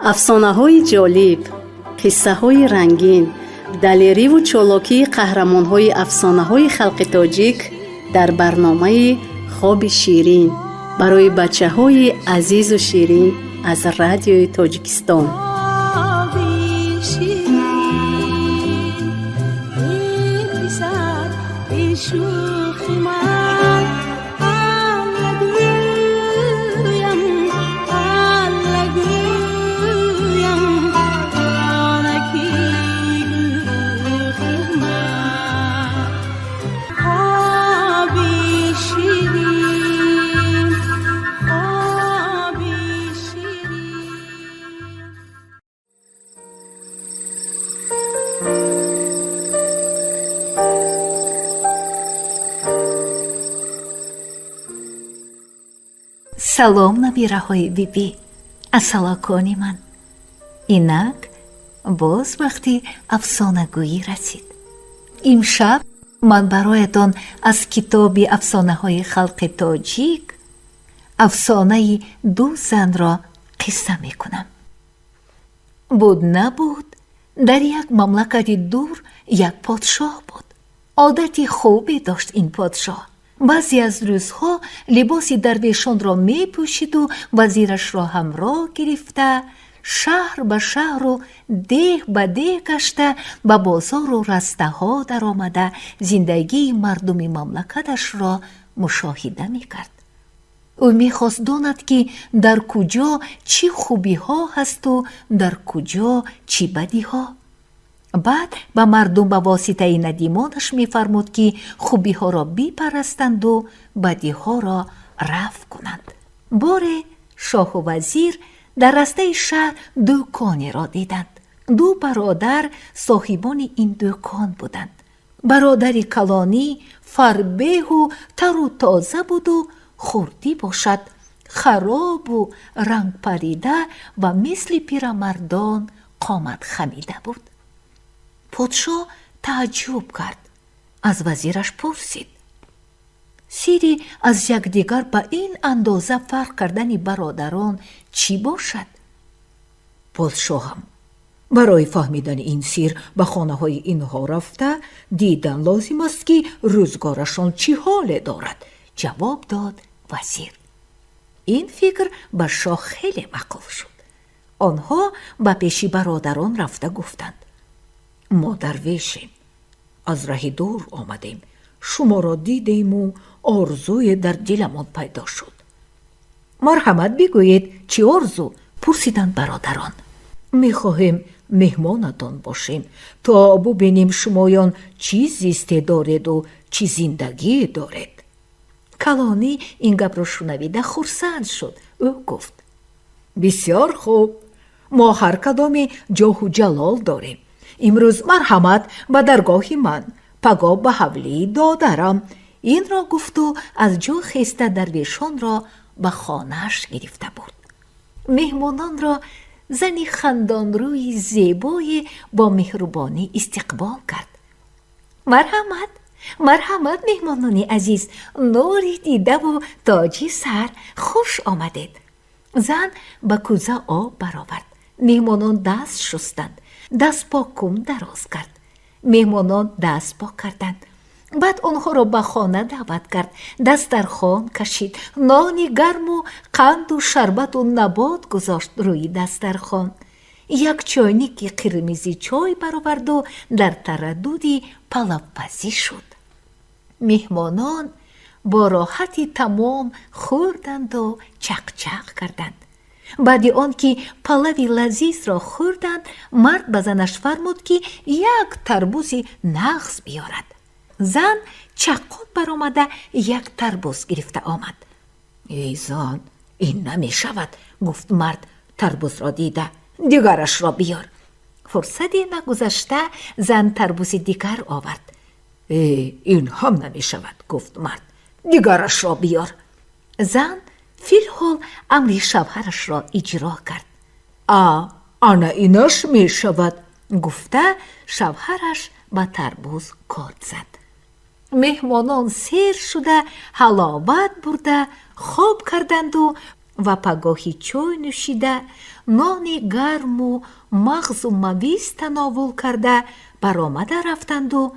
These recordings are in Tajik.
افسانه‌های جالب، قصه‌های رنگین، دلیری و چالاکی قهرمان‌های افسانه‌های خلق تاجیک در برنامه خواب شیرین برای بچه‌های عزیز و شیرین از رادیوی تاجیکستان. салом набираҳои бибӣ, ассалокони ман. инак боз вақти афсонагӯӣ расид. имшаб ман бароятон аз китоби афсонаҳои халқи тоҷик афсонаи ду занро қисса мекунам. буд набуд, дар як мамлакати дур як подшоҳ буд. одати хубе дошт ин подшоҳ. баъзе аз рӯзҳо либоси дарвешонро мепӯшиду вазирашро ҳамроҳ гирифта шаҳр ба шаҳру деҳ ба деҳ гашта ба бозору растаҳо даромада зиндагии мардуми мамлакаташро мушоҳида мекард. ӯ мехост донад ки дар куҷо чӣ хубиҳо ҳасту дар куҷо чӣ бадиҳо. баъд ба мардум ба воситаи надимонаш мефармуд ки хубиҳоро бипарастанду бадиҳоро рафъ кунанд. боре шоҳу вазир дар растаи шаҳр дӯконеро диданд. ду бародар соҳибони ин дӯкон буданд. бародари калонӣ фарбеҳу тару тоза буду хурдӣ бошад, харобу рангпарида ва мисли пирамардон қомат хамида буд. подшоҳ тааҷҷуб кард. аз вазираш пурсид: сири аз якдигар ба ин андоза фарқ кардани бародарон чӣ бошад? подшоҳам барои фаҳмидани ин сир ба хонаҳои инҳо рафта дидан лозим аст ки рӯзгорашон чӣ ҳоле дорад, ҷавоб дод вазир. ин фикр ба шоҳ хеле маъқул шуд. онҳо ба пеши бародарон рафта гуфтанд: мо дарвешем, аз раҳи дур омадем, шуморо дидему орзуе дар диламон пайдо шуд. марҳамат бигӯед, чӣ орзу? пурсиданд бародарон. мехоҳем меҳмонатон бошем, то бубинем шумоён чӣ зисте дореду чӣ зиндагие доред. калонӣ ин гапро шунавида хурсанд шуд. ӯ гуфт: бисёр хуб, мо ҳар кадоме ҷоҳу ҷалол дорем. имрӯз марҳамат ба даргоҳи ман, пагоҳ ба ҳавлии додарам. инро гуфту аз ҷо хеста дарвешонро ба хонааш гирифта бурд. меҳмононро зани хандонрӯи зебое бо меҳрубонӣ истиқбол кард. марҳамат, марҳамат меҳмонони азиз, нури дидаву тоҷи сар, хуш омадед. зан ба кӯза об баровард. меҳмонон даст шустанд. дастпокум дароз кард. меҳмонон даст пок карданд. баъд онҳоро ба хона даъват кард. дастархон кашид. нони гарму қанду шарбату набот гузошт рӯи дастархон. як чойники қирмизи чой бароварду дар тараддуди палавпазӣ шуд. меҳмонон бо роҳати тамом хӯрданду чақчақ карданд. баъди он ки палави лазизро хӯрданд, мард ба занаш фармуд ки як тарбузи нағз биёрад. зан чаққон баромада як тарбуз гирифта омад. эй зан, ин намешавад, гуфт мард тарбузро дида. дигарашро биёр. фурсаде нагузашта зан тарбузи дигар овард. ин ҳам намешавад, гуфт мард. дигарашро биёр. зан филҳол амри шавҳарашро иҷро кард. ана инаш мешавад, гуфта шавҳараш ба тарбуз код зад. меҳмонон сер шуда ҳаловат бурда хоб карданду و پگاهی چای نوشیده، نان گرم و مغز و مویز تناول کرده برآمده رفتند و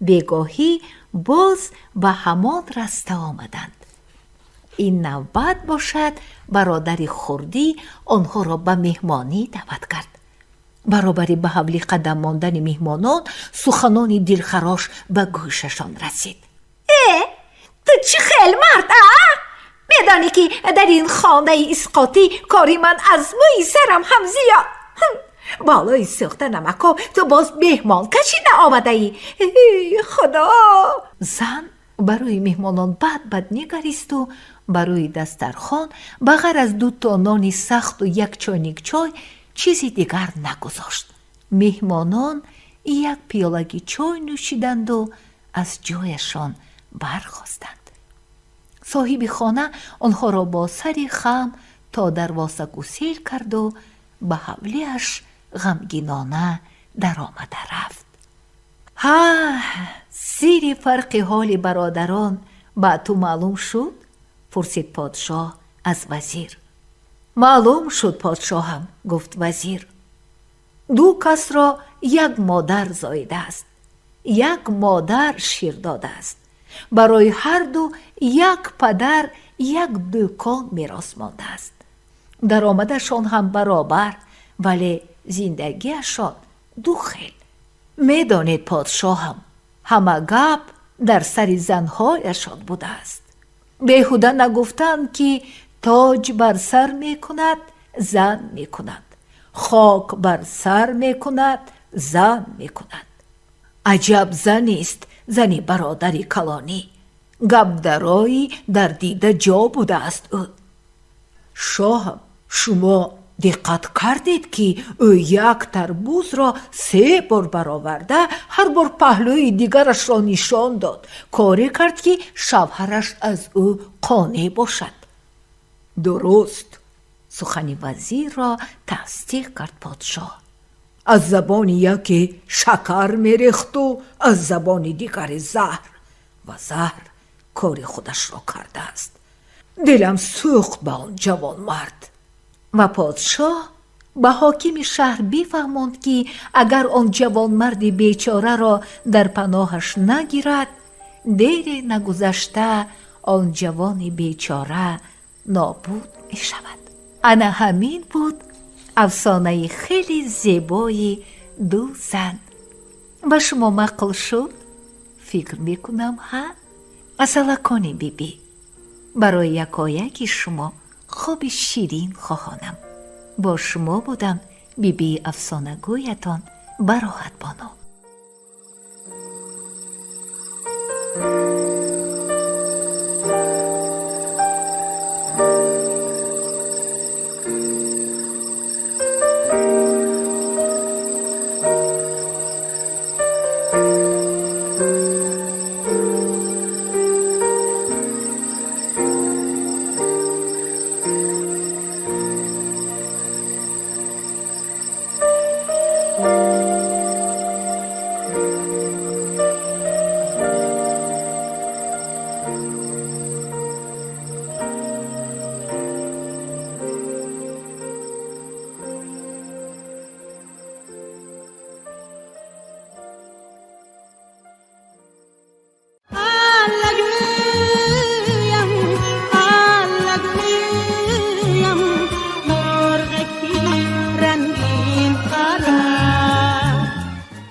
بگاهی باز به همان رسته آمدند. این نوبت باشد برادر خردی آنها را به مهمانی دعوت کرد. برابری به حولی قدم ماندن مهمانان سخنان دلخراش به گوششان رسید. تو چی خیل مرد؟ میدانی که در این خانه اسقاطی کاری من از موی سرم هم زیاد. بالای سوخته نمکا تو باز مهمان کشیده آمده ای. خدا! زن برای مهمانان بد نگریست و برای دسترخوان بغیر از 2 تا نان سخت و 1 چایnik چای چیزی دیگر نگذاشت. مهمانان 1 پیالگی چای نوشیدند و از جایشان برخاستند. صاحب خانه آنها را با سری خم تا دروازه گسیل کرد و به حولیش غمگینانه در آمده رفت. زیر فرق حال برادران با تو معلوم شد؟ پرسید پادشاه از وزیر. معلوم شد پادشاهم، گفت وزیر. 2 کس را 1 مادر زایده است، 1 مادر شیر داده است. برای هر دو 1 پدر 1 دکان میراث مانده است. درآمدشان هم برابر، ولی زندگیشان 2 خیل. میدانید پادشاهم، همه گپ در سر زنهایشان بوده است. بیهوده نگفتند که تاج بر سر میکند زن میکند، خاک بر سر میکند زن میکند. عجب زنی است زنی برادری کلانی، گپ درایی در دیده جا بوده است او. شاهم، شما دقت کردید که او 1 تربوز را 3 بار برآورده هر بار پهلوی دیگرش را نشان داد، کاری کرد که شوهرش از او قانع باشد. درست، سخن وزیر را تصدیق کرد پادشاه. از زبان یکی شکر میریخت و از زبان دیگر زهر، و زهر کار خودش را کرده است. دلم سوخت به آن جوان مرد. و پادشاه به حاکم شهر بفرماند که اگر آن جوان مرد بیچاره را در پناهش نگیرد، دیر نگذشته آن جوان بیچاره نابود می شود. انا همین بود افسانه خیلی زیبای 2 زن. به شما معقول شد؟ فکر میکنم ها؟ اصلا کنی بیبی، برای یکایک شما خوب شیرین خواهانم. با شما بودم بیبی افسانه گویتان براحت بانو.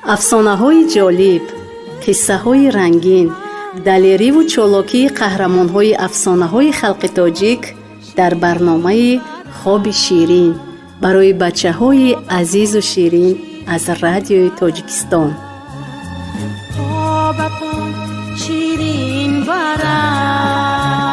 افسانه‌های جالب، قصه‌های رنگین، دلیری و چالاکی قهرمان‌های افسانه‌های خلق تاجیک در برنامه خواب شیرین برای بچه‌های عزیز و شیرین از رادیوی تاجیکستان. خوابتون شیرین برام